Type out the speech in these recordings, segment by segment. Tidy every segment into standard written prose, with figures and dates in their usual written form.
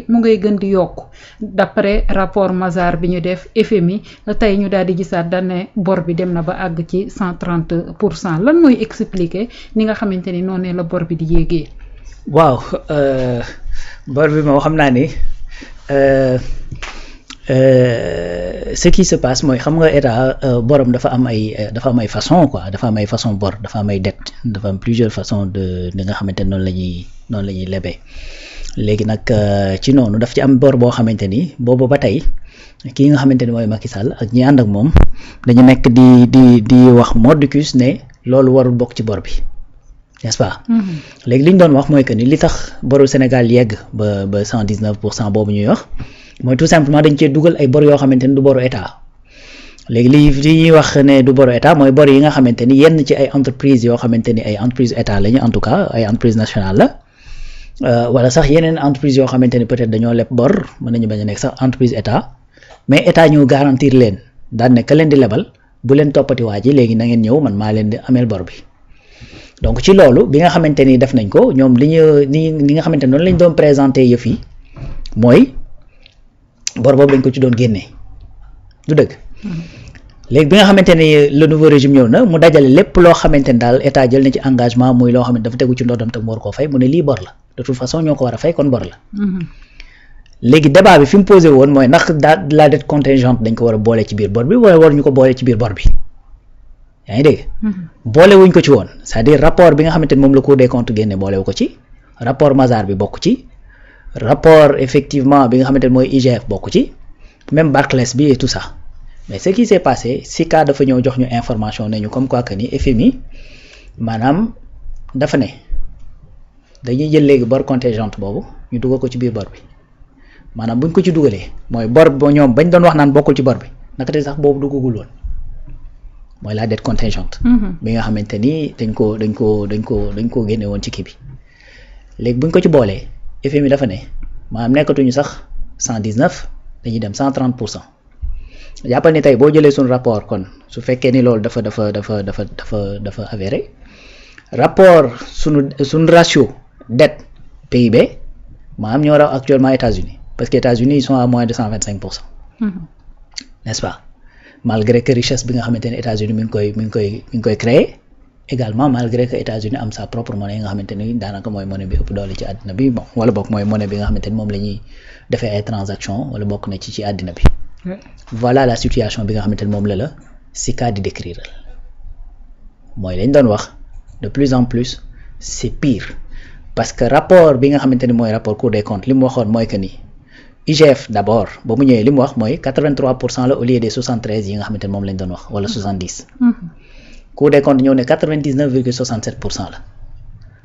mu ngay gën di yokk d'après rapport Mazars bi ñu def FMI tey ñu daal di gisaat dañ ne bor bi dem na ba àgg ci 130%. lan mooy expliquer ni nga xamante ni noonu la bor bi di yéegee. waaw bor bi moom xam naa ni ce qui se passe mooy xam nga état borom dafa am ay façon quoi, dafa am ay façon bor, dafa am ay dette, dafa am plusieurs façons de nga xamante noonu la ñuy lebee. léegi nag ci noonu daf ci am bor boo xamante ni boobu ba tey kii nga xamante ni mooy Macky Sall ak ñi ànd ak moom dañu nekk di wax mordicus ne loolu warul bokk ci bor bi, n'est-ce pas. léegi li ñu doon wax mooy que ni li tax boru Sénégal yegg ba 119% boobu ñuy wax mooy tout simplement dañ cee dugal ay bor yoo xamante ni du boru état. léegi li ñuy wax ne du boru état mooy bor yi nga xamante ni yenn ci ay entreprises yoo xamante ni ay entreprises état lañu, en tout cas ay entreprises nationales la. wala sax yeneen entreprise yoo xamante ni peut-être dañoo leb bor, mën nañu bañ a nekk sax entreprise état, mais état ñëw garantir leen daan ne ka leen di lebal bu leen toppati waa ji léegi na ngeen ñëw man maa leen di ameel bor bi. donc ci loolu bi nga xamante ni def nañ ko ñoom li nga xamante noonu lañ doon présenter yëf yi mooy bor boobu dañ ko ci doon génnee du dëgg. léegi bi nga xamante ni le nouveau régime ñëw na mu dajale lépp loo xamante ni daal état jël na ci engagement muy loo xam ne dafa tegu ci ndoddam te mu war koo fay mu ne lii bor la de toute façon ñoo ko war a fay kon bor la. léegi débat bi fi mu posé woon mooy ndax la dette contingente dañ ko war a boole ci biir bor bi wala waruñu ko boole ci biir bor bi, yaa ngi dégg. boole wuñ ko ci woon, c'est-à-dire rapport bi nga xamante ni moom la Cour des comptes génne boolewu ko ci, rapport Mazars bi bokk ci, rapport effectivement bi nga xamante ni mooy IGF bokk ci, même Barclays bi et tout ça. mais ce qui s'est passé SICA dafa ñëw jox ñu information ne ñu comme quoi que ni FMI maanaam dafa ne dañuy jël léegi bor contingente boobu ñu dugal ko ci biir bor bi, maanaam buñ ko ci dugalee mooy bor bo ñoom bañ doon wax naan bokkul ci bor bi naka te sax boobu duggagul woon mooy la dette contingente. bi nga xamante ni dañ ko génne woon ci kii bi. léegi buñ ko ci boolee FMI dafa ne maanaam nekkatuñu sax 119 dañuy dem 130%. jàppal ni tey boo jëlee suñu rapport kon su fekkee ni loolu dafa avéré rapport suñu ratio dette PIB maanaam ñoo raw actuellement États-Unis parce que États-Unis ils sont à moins de 125%. n'est-ce pas, malgré que richesse bi nga xamante ne États-Unis mi ngi koy créer également, malgré que États-Unis am sa propre monnaie nga xamante ni daanaka mooy monnaie bi ëpp doole ci àddina bi, bon wala bokk mooy monnaie bi nga xamante ni moom la ñuy defee ay transactions wala bokk na ci àddina bi. voilà la situation bi nga xamante ne moom la SICA di décrire mooy lañ doon wax de plus en plus c'est pire parce que rapport bi nga xamante ni mooy rapport Cour des comptes li mu waxoon mooy que ni IGF d'abord ba mu ñëwee li mu wax mooy 83% la au lieu des 73 yi nga xamante ni moom lañ doon wax wala 70. Cour des comptes ñëw ne 99,67% la.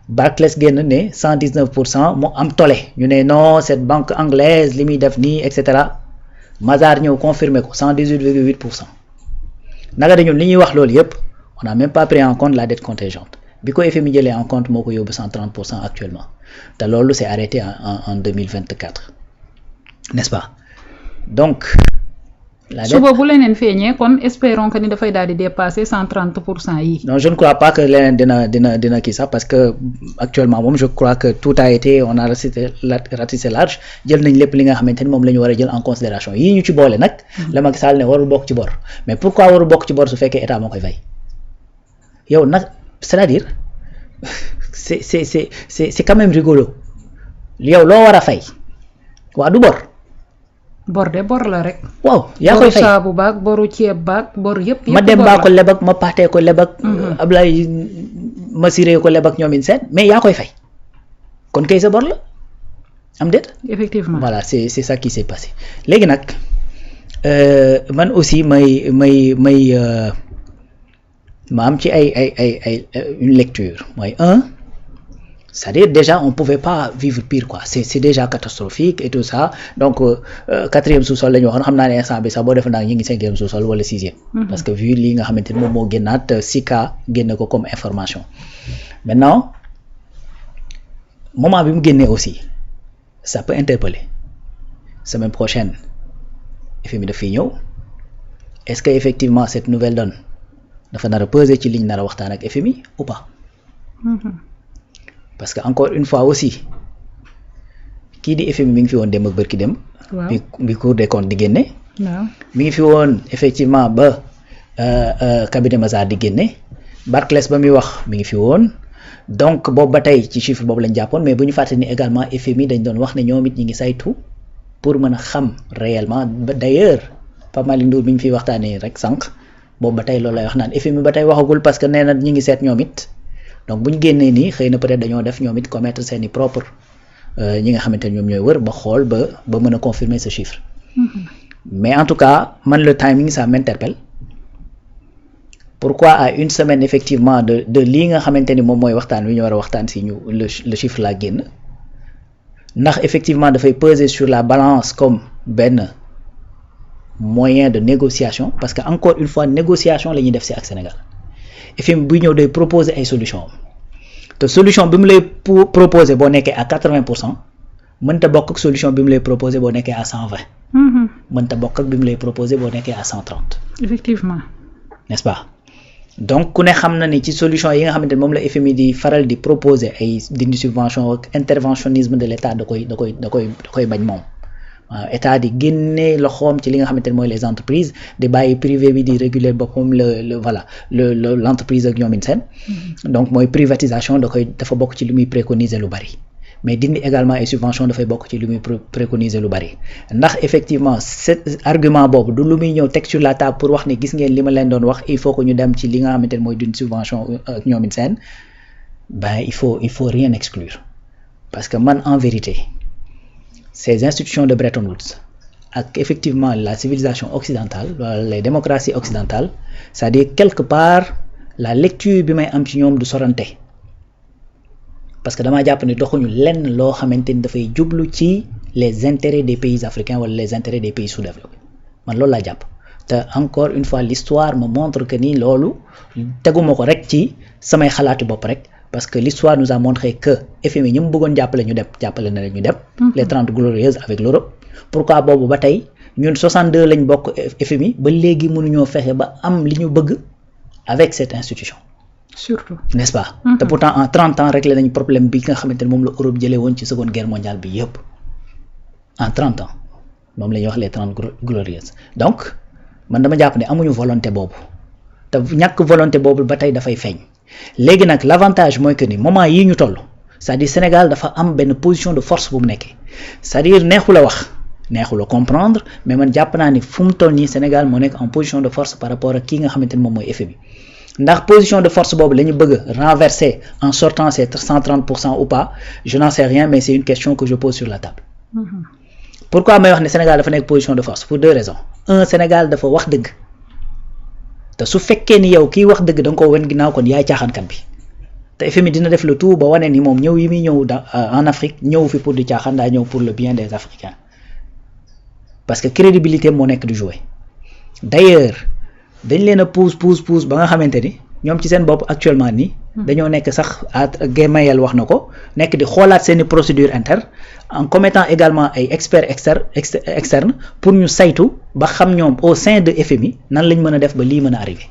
Barclays génn ne 119% mu am tole ñu ne non cette banque anglaise li muy def nii et cetera. Mazars ñëw confirmer ko 118,8%. naka de ñun li ñuy wax loolu yëpp on n'a même pas pris en compte la dette contingente bi ko FMI jëlee en compte moo ko yóbbu 130% actuellement te loolu c'est arrêté en 2024, n'est-ce pas. donc la dette suba bu leneen feeñee kon espérons que ni dafay daal di dépasser 130% yi. non je ne crois pas que leneen dina kii sax parce que actuellement moom je crois que tout a été on a ratissé large jël nañ lépp li nga xamante ni moom la ñu war a jël en considération yii ñu ci boole nag. la Macky Sall ne warul bokk ci bor mais pourquoi warul bokk ci bor su fekkee état moo koy fay yow nag c'est-à-dire c'est quand même rigolo yow loo war a fay waa du bor. bor de bor la rek. waaw yaa koy fay boru saabu baag boru ceeb baag bor yëpp. ma dem baa ko lebak ma paatee ko lebak. Ablaye ma siree ko lebak ñoom seen mais yaa koy fay kon kay sa bor la am déet. effectivement voilà c'est ça qui s'est passé léegi nag man aussi may ma am ci ay une lecture mooy c'est-à-dire déjà on pouvait pas vivre pire quoi, c'est déjà catastrophique et tout ça donc 4e sous-sol la ñu waxoon xam naa ne instant bi sax boo defe naa ñu ngi 5e sous-sol wala 6e. parce que vu lii nga xamante ni moom moo génnaat SICA génne ko comme information. maintenant moment bi mu génnee aussi ça peut interpeller semaine prochaine FMI daf fiy ñëw est-ce que effectivement cette nouvelle donne dafa nar a peser ci liñ nar a waxtaan ak FMI ou pas. parce que encore une fois aussi kii di FMI mi ngi fi woon dem ak bërki dem. waaw bi Cour des comptes di génne. waaw mi ngi fi woon effectivement ba cabinet Mazars di génne Barclays ba muy wax mi ngi fi woon donc boobu ba tey ci chiffre boobu lañ jàppoon mais bu ñu fàtte ni également FMI dañ doon wax ne ñoom it ñi ngi saytu pour mën a xam réellement ba d'ailleurs Pape Malick Ndour bi ñu fiy waxtaanee rek sànq boobu ba tey loolu lay wax naan FMI ba tey waxagul parce que nee na ñi ngi seet ñoom it donc bu ñu génnee nii xëy na peut-être dañoo def ñoom it commettre seeni propre ñi nga xamante ne ñoom ñooy wër ba xool ba mën a confirmer ce chiffre. Mais en tout cas man le timing ça m'interpelle. Pourquoi à une semaine effectivement de lii nga xamante ni moom mooy waxtaan wi ñu war a waxtaan si ñu le chiffre la génn ndax effectivement dafay peser sur la balance comme benn moyen de négociation parce que encore une fois négociation la ñuy def si ak Sénégal FMI buy ñëw day proposer ay solution te solution bi mu lay proposer boo nekkee à 80% mënta bokk ak solution bi mu lay proposer boo nekkee à 120. mënta bokk ak bi mu lay proposer boo nekkee à 130. effectivement. n'est-ce pas. Donc ku ne xam na ni ci solution yi nga xamante ne moom la FMI di faral di proposer ay dindi subvention ak interventionnisme de l'État da koy bañ moom waaw état di génne loxoom ci li nga xamante ne mooy les entreprises di bàyyi privé bi di réguler boppam l'entreprise ak ñoomin seen donc mooy privatisation dafa bokk ci li muy préconiser lu bari mais dindi également ay subvention dafay bokk ci li muy préconiser lu bari ndax effectivement cet argument boobu du lu muy ñëw teg sur la table pour wax ne gis ngeen li ma leen doon wax il faut que ñu dem ci li nga xamante ne mooy d'une subvention ak ñoomin seen ben il faut rien exclure parce que man en vérité ces institutions de Bretton Woods ak effectivement la civilisation occidentale les démocraties occidentales c'est-à-dire quelque part la lecture bi may am ci ñoom du sorante parce que damaa jàpp ne doxuñu lenn loo xamante ni dafay jublu ci les intérêts des pays africains wala les intérêts des pays sous-développés man loolu laa jàpp te encore une fois l'histoire me montre que ni loolu teguma ko rek ci samay xalaatu bopp rek parce que l'histoire nous a montré que FMI ñi mu bëggoon jàppale ñu dem jàppale na ñu dem les 30 glorieuses avec l'Europe pourquoi boobu ba tey ñun 62 lañ bokk FMI ba léegi mënuñoo fexe ba am li ñu bëgg avec cette institution surtout n'est-ce pas te pourtant en 30 ans réglé nañ problème bi nga xamante ne moom la Europe jëlee woon ci seconde guerre mondiale bi yëpp en 30 ans moom la ñuy wax les 30 glorieuses donc man dama jàpp ne amuñu volonté boobu te ñàkk volonté boobu ba tey dafay feeñ léegi nag l'avantage mooy que ni moment yii ñu toll c'est-à-dire Sénégal dafa am benn position de force bu mu nekkee c'est-à-dire neexu la wax neexu la comprendre mais man jàpp naa ni fu mu toll nii Sénégal moo nekk en position de force par rapport ak kii nga xamante ne moom mooy FMI ndax position de force boobu la ñu bëgg renverser en sortant ces 130% ou pas je n'en sais rien mais c'est une question que je pose sur la table. Pourquoi may wax ne Sénégal dafa nekk position de force pour deux raisons Sénégal dafa wax dëgg te su fekkee ni yow kiy wax dëgg da nga ko wen ginnaaw kon yaay caaxaankat bi te FMI dina def le tout ba wane ni moom ñëw yi muy ñëw en Afrique ñëw fi pour di caaxaan daa ñëw pour le bien des Africains parce que crédibilité moo nekk du jouer d'ailleurs dañ leen a pousse ba nga xamante ni ñoom ci seen bopp actuellement nii dañoo nekk sax Gemayel wax na ko nekk di xoolaat seeni procédure interne en commettant également ay experts externes pour ñu saytu ba xam ñoom au sein de FMI nan lañ mën a def ba lii mën a arriver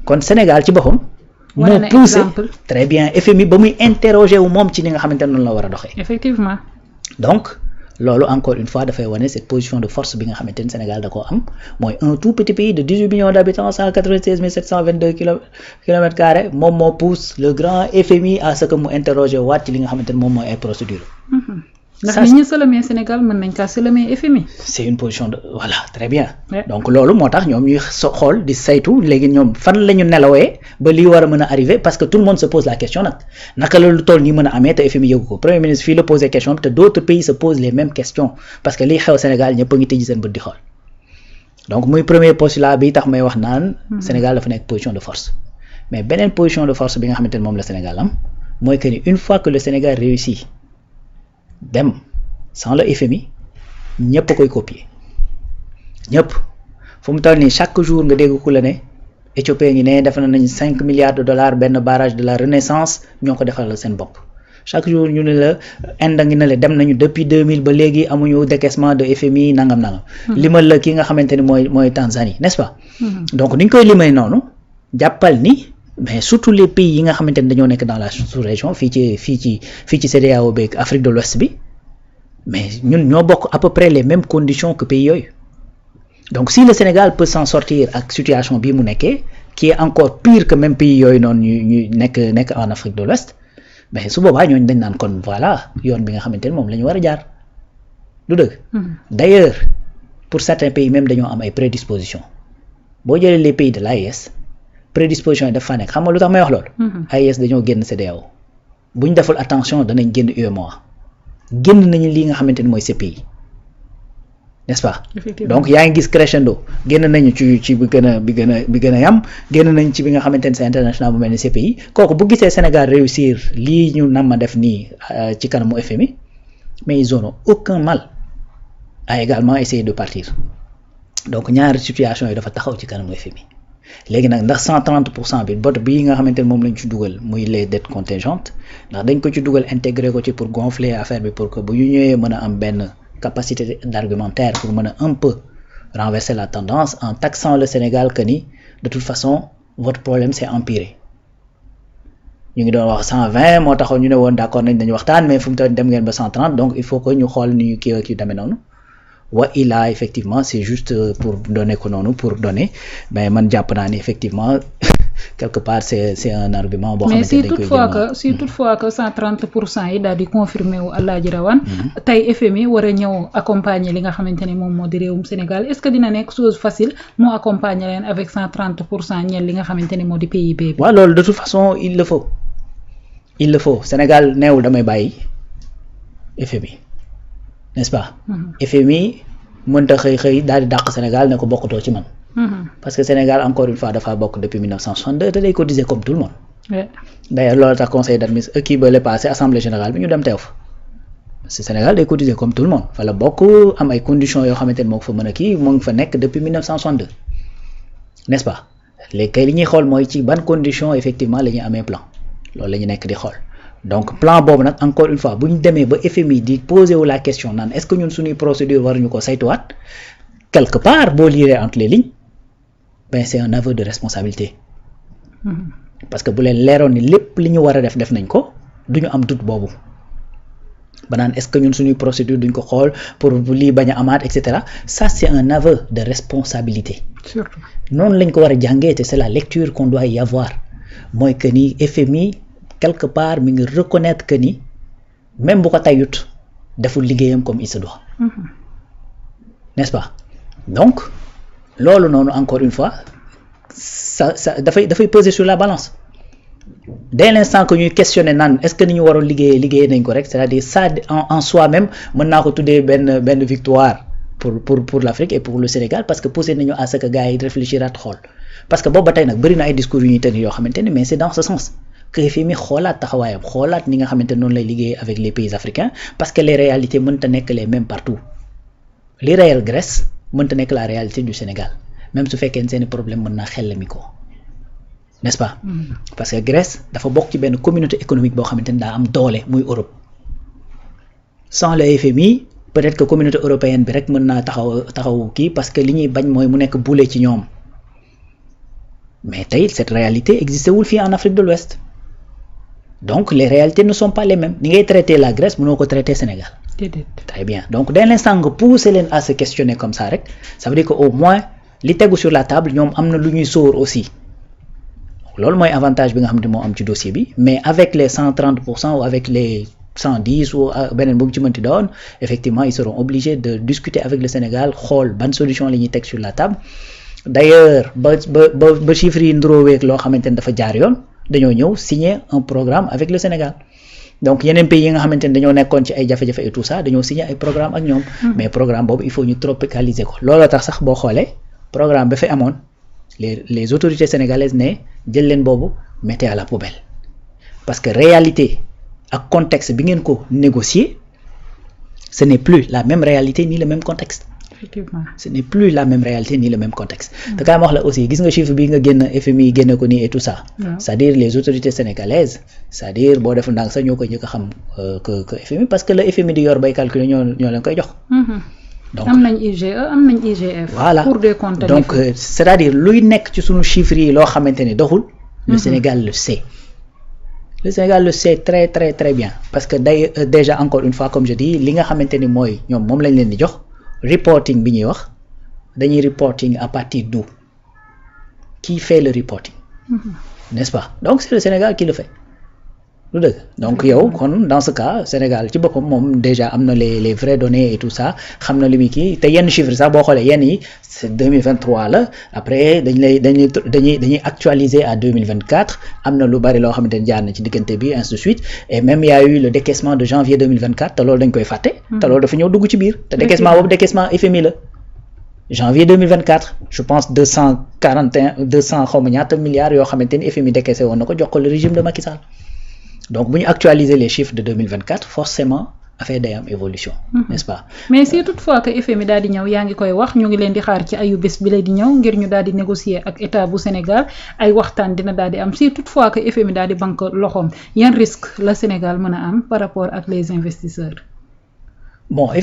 kon Sénégal ci boppam moo poussé très bien FMI ba muy interroger wu moom ci li nga xamante ne noonu la war a doxee effectivement donc loolu encore une fois dafay wane cette position de force bi nga xamante ni Sénégal da koo am mooy un tout petit pays de 18 millions d'habitants 196 722 kilomètres carrés moom moo pousse le grand FMI à ce que mu interroger waat ci li nga xamante ni moom mooy ay procédures. ndax ni ñu sëlëmee Sénégal mën nañ kaa sëlëmee FMI. c'est une position de voilà très bien. donc loolu moo tax ñoom ñuy xool di saytu léegi ñoom fan la ñu nelawee ba lii war a mën a arriver parce que tout le monde se pose la question nag naka la lu toll nii mën a amee te FMI yëgu ko premier ministre fii la posé question te d'autres pays se posent les mêmes questions parce que lii xew Sénégal ñëpp a ngi tëj seen bët di xool donc muy premier postulat bi tax may wax naan. Sénégal dafa nekk position de force mais beneen position de force bi nga xamante ne moom la Sénégal am mooy que ni une fois que le Sénégal réussit. dem sans le FMI ñëpp a koy copier ñëpp fu mu toll nii chaque jour nga dégg ku la ne Éthiopie ngi ne def nañ 5 milliards de dollars benn barrage de la Renaissance ñoo ko defal seen bopp chaque jour ñu ne la Inde ngi ne la dem nañu depuis 2000 ba léegi amuñu décaissement de FMI nangam. limal la ki nga xamante ni mooy Tanzanie n'est-ce pas. donc ni ñu koy limay noonu jàppal ni mais surtout les pays yi nga xamante ne dañoo nekk dans la sous-région fii ci CEDEAO beeg Afrique de l'Ouest bi mais ñun ñoo bokk à peu près les mêmes conditions que pays yooyu donc si le Sénégal peut s'en sortir ak situation bii mu nekkee qui est encore pire que même pays yooyu noonu ñu nekk en Afrique de l'Ouest mais su boobaa ñooñu dañ naan kon voilà yoon bi nga xamante ne moom la ñu war a jaar du dëgg. D'ailleurs pour certains pays même dañoo am ay prédispositions boo jëlee les pays de l'AES prédisposition yi dafa nekk xam nga lu tax may wax loolu. AES dañoo génn CEDEAO bu ñu deful attention danañ génn UEMOA génn nañu lii nga xamante ni mooy CPI n'est-ce pas. Donc yaa ngi gis crescendo génn nañu ci bi gën a yam génn nañ ci bi nga xamante ni c'est international bu mel ni CPI kooku bu gisee Sénégal réussir lii ñu nam ma def nii ci kanamu FMI mais ils n'auront aucun mal à également essayer de partir donc ñaari situation yi dafa taxaw ci kanamu FMI léegi nag ndax 130% bi bot bii nga xamante ne moom lañ ci dugal muy les dettes contingentes ndax dañ ko ci dugal intégré ko ci pour gonfler affaire bi pour que bu ñu ñëwee mën a am benn capacité d'argumentaire pour mën a un peu renverser la tendance en taxant le Sénégal que ni de toute façon votre problème c'est empiré ñu ngi doon wax 120 moo taxoon ñu ne woon d'accord nañ dañu waxtaan mais fu mu toll dem ngeen ba 130 donc il faut que ñu xool ni ñu kii demee noonu wa illa effectivement c'est juste pour donner ko noonu pour donner mais man jàpp naa ni effectivement quelque part c'est un argument boo xamante ne dañ koy si toutefois que 130% yi daal di confirmer wu Alaaji Rawane tey FMI war a ñëw accompagner li nga xamante ne moom moo di réewum Sénégal est-ce que dina nekk chose facile moo accompagner leen avec 130% ñeel li nga xamante ne moo di PIB bi. waaw loolu de toute façon il le faut Sénégal neewul damay bàyyi FMI n'est-ce pas. FMI mënta xëy daal di dàq Sénégal ne ko bokkatoo ci man. Parce que Sénégal encore une fois dafa bokk depuis 1962 te day cotiser comme tout le monde. D'ailleurs loolu tax conseil d'administration kii ba le passé assemblée générale bi ñu dem teew fa parce que Sénégal day cotiser comme tout le monde fa la bokk am ay conditions yoo xamante ne moo ko fa mën a kii moo ngi fa nekk depuis 1962 n'est-ce pas léegi kay li ñuy xool mooy ci ban condition effectivement la ñuy amee plan loolu la ñu nekk di xool donc plan boobu nag encore une fois bu ñu demee ba FMI di poser wu la question naan est-ce que ñun suñuy procédure waruñu ko saytuwaat quelque part boo lire entre les lignes ben c'est un aveu de responsabilité parce que bu leen leeroon ni lépp li ñu war a def nañ ko du ñu am doute boobu ba naan est-ce que ñun suñuy procédure duñ ko xool pour lii bañ a amaat et cetera ça c'est un aveu de responsabilité. Surtout noonu lañ ko war a jàngee te c'est la lecture qu'on doit y avoir mooy que ni FMI quelque part mi ngi reconnaître que ni même bu ko tayut deful liggéeyam comme il se doit. N'est-ce pas donc loolu noonu encore une fois ça dafay peser sur la balance dès l'instant que ñuy questionner naan est-ce que ni ñu waroon liggéey nañ ko rek c'est-à-dire ça en soi-même mën naa ko tuddee benn victoire pour l'Afrique et pour le Sénégal parce que poussé nañu à ce que gars yi réfléchiraat xool parce que boobu ba tey nag bëri na ay discours yu ñuy tenir yoo xamante ni mais c'est dans ce sens que FMI xoolaat taxawaayam xoolaat ni nga xamante noonu lay liggéey avec les pays africains parce que les réalités mënta nekk les mêmes partout li réel Grèce mënta nekk la réalité du Sénégal même su fekkee seeni problème mën naa xellami ko n'est-ce pas parce que Grèce dafa bokk ci benn communauté économique boo xamante ni daa am doole muy Europe sans le FMI peut-être que communauté européenne bi rek mën naa taxaw kii parce que li ñuy bañ mooy mu nekk boulet ci ñoom mais tey cette réalité existé wul fii en Afrique de l'Ouest donc les réalités ne sont pas les mêmes ni ngay traiter la Grèce mënoo ko traiter Sénégal. Très bien donc dès l'instant nga pousser leen à se questionner comme ça rek ça veut dire que au moins li tegu sur la table ñoom am na lu ñuy sóor aussi loolu mooy avantage bi nga xam ne moo am ci dossier bi mais avec les 130% ou avec les 110 ou beneen bu mu ci mënti doon effectivement ils seront obligés de discuter avec le Sénégal xool ban solution la ñuy teg sur la table d'ailleurs ba chiffres yi ndróoweeg loo xamante ne dafa jaar yoon dañoo ñëw signer un programme avec le Sénégal donc yeneen pays yi nga xamante ne dañoo nekkoon ci ay jafe-jafe et tout ça dañoo signer ay programme ak ñoom mais programme boobu il faut ñu tropicaliser ko looloo tax sax boo xoolee programme ba fi amoon les autorités sénégalaises ne jël leen boobu mettez à la poubelle parce que réalité ak contexte bi ngeen ko négocier ce n'est plus la même réalité ni le même contexte. Effectivement. Ce n'est plus la même réalité ni le même contexte. te kaay ma wax la aussi gis nga chiffre bi nga génn FMI génne ko nii et tout ça. c'est-à-dire les autorités sénégalaises c'est-à-dire boo deful ndànk sax ñoo koy njëkk a xam que FMI parce que le FMI di yor bay calculer ñoo leen koy jox. donc am nañ IGE am nañ IGF. voilà pour des comptes donc c'est-à-dire luy nekk ci sunu chiffres yi loo xamante ni doxul Le Sénégal le sait. Le Sénégal le sait très très très bien parce que déjà encore une fois comme je dis li nga xamante ni mooy ñoom moom lañ leen di jox reporting bi ñuy wax dañuy reporting à partir d'où? Qui fait le reporting? N'est-ce pas? Donc c'est le Sénégal qui le fait. lu dëgg donc yow kon dans ce cas Sénégal ci boppam moom déjà am na les vraies données et tout ça xam na li muy kii te yenn chiffres sax boo xoolee yenn yi c'est 2023 la après dañuy actualiser à 2024 am na lu bari loo xamante ne jaar na ci diggante bi ainsi de suite et même y a eu le décaissement de janvier 2024 te loolu dañ koy fàtte. te loolu dafa ñëw dugg ci biir. te décaissement boobu décaissement FMI la. janvier 2024 je pense 200 xaw ma ñaata milliards yoo xamante ni FMI décaissé woon na ko jox ko le régime de Macky Sall. Donc bu ñu actualiser les chiffres de 2024 forcément affaire day am évolution. N'est-ce pas? Mais si toutefois que FMI daal di ñëw yaa ngi koy wax ñu ngi leen di xaar ci ayu bés bi lay di ñëw ngir ñu daal di négocier ak état bu Sénégal ay waxtaan dina daal di am si toutefois que FMI daal di banque loxoom yan risque la Sénégal mën a am par rapport ak les investisseurs. Bon FMI